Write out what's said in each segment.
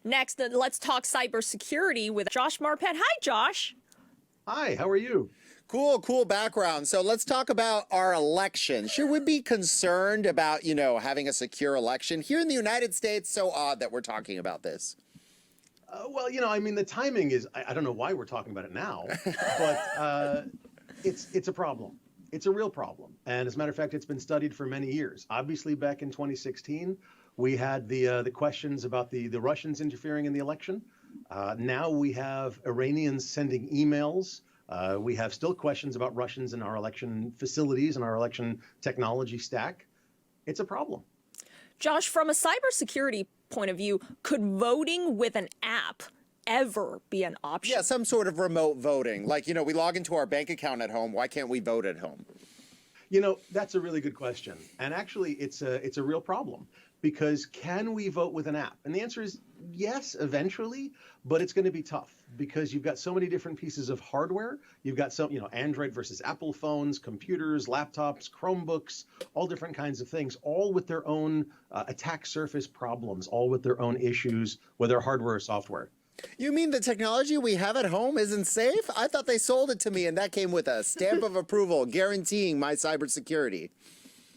Next, let's talk cybersecurity with Josh Marpet. Hi, Josh. Hi, how are you? Cool background. So let's talk about our election. Should we be concerned about, having a secure election? Here in the United States, so odd that we're talking about this. The timing is, I don't know why we're talking about it now, but it's a problem. It's a real problem. And as a matter of fact, it's been studied for many years. Obviously, back in 2016, we had the questions about the Russians interfering in the election. Now we have Iranians sending emails. We have still questions about Russians in our election facilities and our election technology stack. It's a problem. Josh, from a cybersecurity point of view, could voting with an app ever be an option? Yeah, some sort of remote voting. Like, we log into our bank account at home. Why can't we vote at home? That's a really good question. And actually, it's a real problem. Because can we vote with an app? And the answer is yes, eventually, but it's going to be tough because you've got so many different pieces of hardware. You've got Android versus Apple phones, computers, laptops, Chromebooks, all different kinds of things, all with their own attack surface problems, all with their own issues, whether hardware or software. You mean the technology we have at home isn't safe? I thought they sold it to me and that came with a stamp of approval guaranteeing my cybersecurity.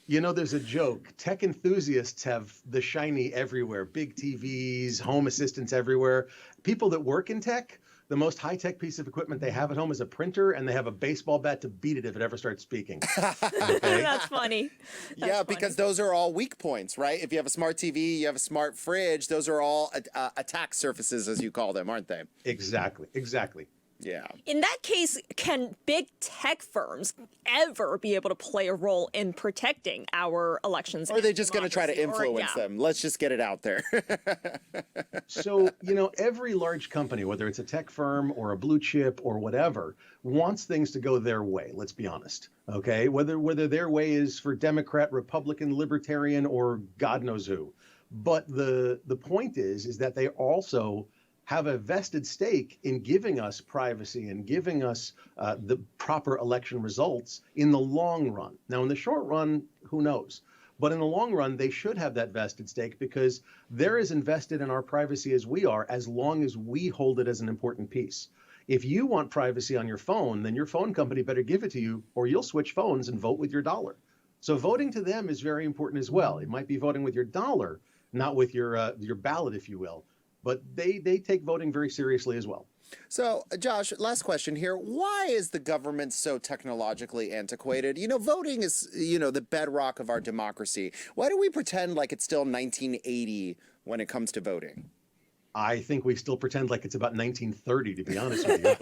There's a joke. Tech enthusiasts have the shiny everywhere, big TVs, home assistants everywhere. People that work in tech, the most high-tech piece of equipment they have at home is a printer, and they have a baseball bat to beat it if it ever starts speaking. Okay? That's funny. Because those are all weak points, right? If you have a smart TV, you have a smart fridge, those are all attack surfaces, as you call them, aren't they? Exactly. Yeah. In that case, can big tech firms ever be able to play a role in protecting our elections? Or are they just going to try to influence them? Let's just get it out there. So, every large company, whether it's a tech firm or a blue chip or whatever, wants things to go their way. Let's be honest. Okay. Whether their way is for Democrat, Republican, Libertarian, or God knows who. But the point is that they also have a vested stake in giving us privacy and giving us the proper election results in the long run. Now, in the short run, who knows? But in the long run, they should have that vested stake because they're as invested in our privacy as we are, as long as we hold it as an important piece. If you want privacy on your phone, then your phone company better give it to you, or you'll switch phones and vote with your dollar. So voting to them is very important as well. It might be voting with your dollar, not with your ballot, if you will. But they take voting very seriously as well. So, Josh, last question here. Why is the government so technologically antiquated? Voting is, the bedrock of our democracy. Why do we pretend like it's still 1980 when it comes to voting? I think we still pretend like it's about 1930, to be honest with you.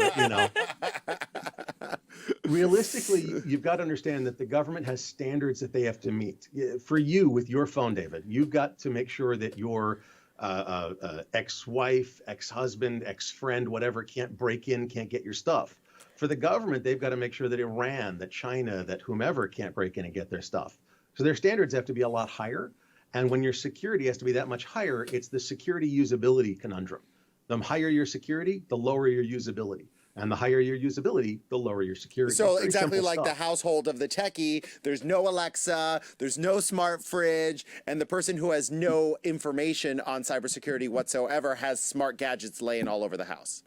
But, realistically, you've got to understand that the government has standards that they have to meet. For you, with your phone, David, you've got to make sure that your ex-wife, ex-husband, ex-friend, whatever, can't break in, can't get your stuff. For the government, they've got to make sure that Iran, that China, that whomever can't break in and get their stuff. So their standards have to be a lot higher. And when your security has to be that much higher, it's the security usability conundrum. The higher your security, the lower your usability. And the higher your usability, the lower your security. So exactly like the household of the techie, there's no Alexa, there's no smart fridge, and the person who has no information on cybersecurity whatsoever has smart gadgets laying all over the house.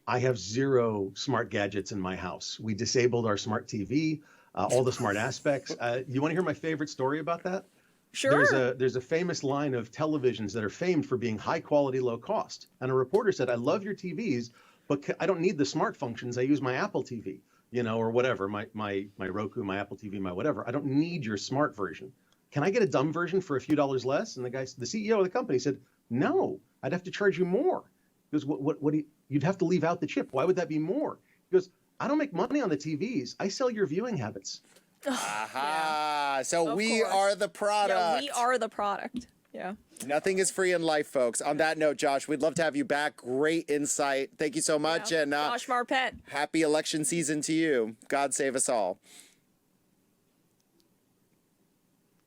I have 0 smart gadgets in my house. We disabled our smart TV, all the smart aspects. You want to hear my favorite story about that? Sure. There's a famous line of televisions that are famed for being high quality, low cost. And a reporter said, I love your TVs, but I don't need the smart functions. I use my Apple TV, or whatever, my Roku, my Apple TV, my whatever. I don't need your smart version. Can I get a dumb version for a few dollars less? And the CEO of the company said, no, I'd have to charge you more. He goes, you'd have to leave out the chip. Why would that be more? He goes, I don't make money on the TVs. I sell your viewing habits. Aha. Yeah. So we course. are the product. Yeah, we are the product. Yeah. Nothing is free in life, folks. On that note, Josh, we'd love to have you back. Great insight. Thank you so much. Yeah. And Josh Marpet. happy election season to you. God save us all.